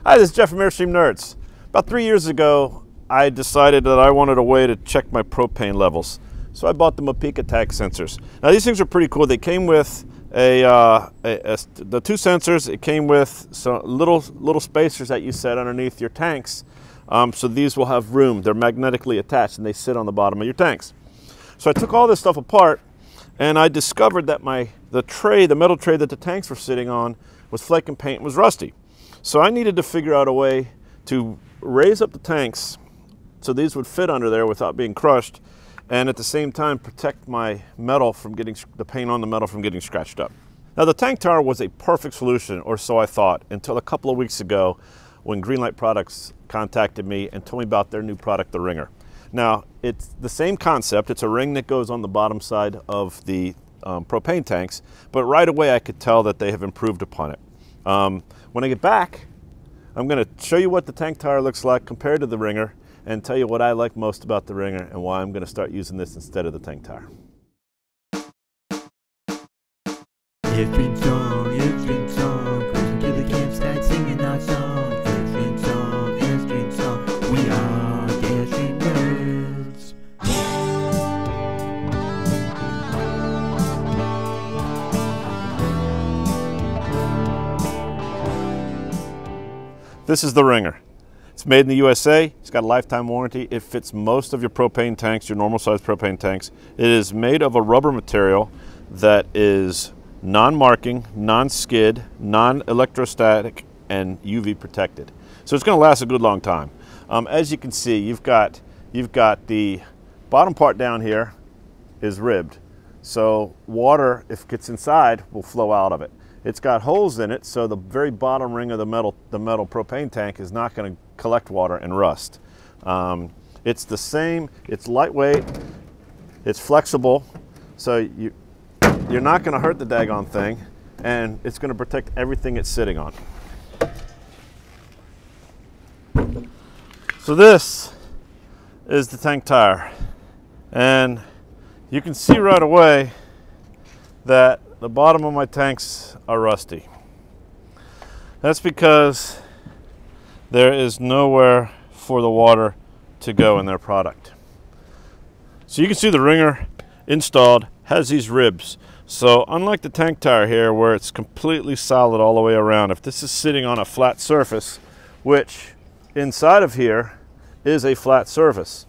Hi, this is Jeff from Airstream Nerds. About 3 years ago, I decided that I wanted a way to check my propane levels. So I bought the Mopika tag sensors. Now these things are pretty cool. They came with the two sensors. It came with some little spacers that you set underneath your tanks. So these will have room. They're magnetically attached and they sit on the bottom of your tanks. So I took all this stuff apart and I discovered that the metal tray that the tanks were sitting on was flaking paint and was rusty. So I needed to figure out a way to raise up the tanks so these would fit under there without being crushed, and at the same time protect my metal from the paint on the metal from getting scratched up. Now the tank tower was a perfect solution, or so I thought, until a couple of weeks ago when Greenlight Products contacted me and told me about their new product, the Ringer. Now it's the same concept. It's a ring that goes on the bottom side of the propane tanks, but right away I could tell that they have improved upon it. When I get back, I'm going to show you what the tank tire looks like compared to the Ringer and tell you what I like most about the Ringer and why I'm going to start using this instead of the tank tire. Airstream song, cruising to the campsite singing our song. Airstream song, we are the Airstream Nerds. This is the Ringer. It's made in the USA. It's got a lifetime warranty. It fits most of your propane tanks, your normal size propane tanks. It is made of a rubber material that is non-marking, non-skid, non-electrostatic, and UV protected. So it's going to last a good long time. As you can see, you've got the bottom part down here is ribbed. So water, if it gets inside, will flow out of it. It's got holes in it, so the very bottom ring of the metal propane tank is not going to collect water and rust. It's the same, it's lightweight, it's flexible, so you're not going to hurt the daggone thing, and it's going to protect everything it's sitting on. So this is the tank tire, and you can see right away that the bottom of my tanks are rusty. That's because there is nowhere for the water to go in their product. So you can see the Ringer installed has these ribs. So unlike the tank tire here where it's completely solid all the way around, if this is sitting on a flat surface, which inside of here is a flat surface,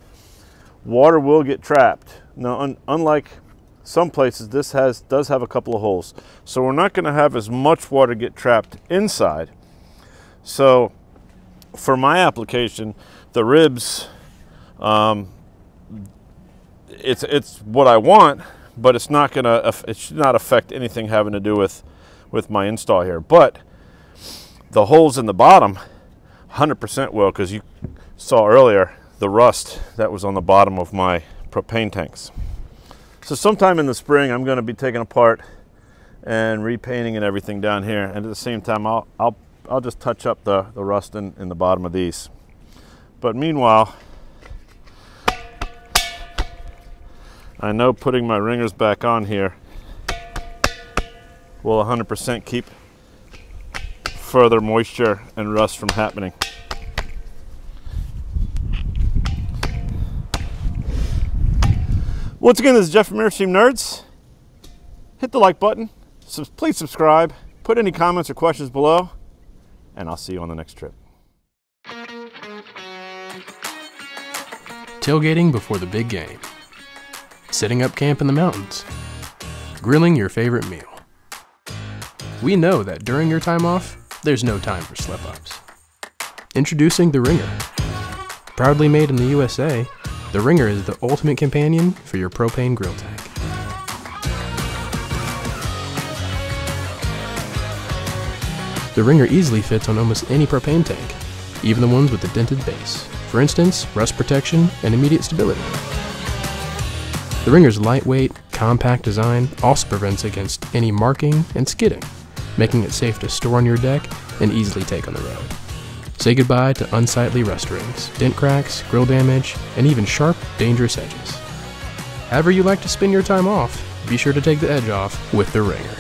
water will get trapped. Now unlike some places, this does have a couple of holes, so we're not going to have as much water get trapped inside. So for my application, the ribs, it's what I want, but it's not gonna, it should not affect anything having to do with my install here. But the holes in the bottom 100% will, because you saw earlier the rust that was on the bottom of my propane tanks. So sometime in the spring, I'm going to be taking apart and repainting and everything down here. And at the same time, I'll just touch up the rust in the bottom of these. But meanwhile, I know putting my Ringers back on here will 100% keep further moisture and rust from happening. Once again, this is Jeff from Airstream Nerds. Hit the like button, please subscribe, put any comments or questions below, and I'll see you on the next trip. Tailgating before the big game. Setting up camp in the mountains. Grilling your favorite meal. We know that during your time off, there's no time for slip-ups. Introducing the Ringer. Proudly made in the USA, the Ringer is the ultimate companion for your propane grill tank. The Ringer easily fits on almost any propane tank, even the ones with the dented base. For instance, rust protection and immediate stability. The Ringer's lightweight, compact design also prevents against any marking and skidding, making it safe to store on your deck and easily take on the road. Say goodbye to unsightly rust rings, dent cracks, grill damage, and even sharp, dangerous edges. However you like to spend your time off, be sure to take the edge off with the Ringer.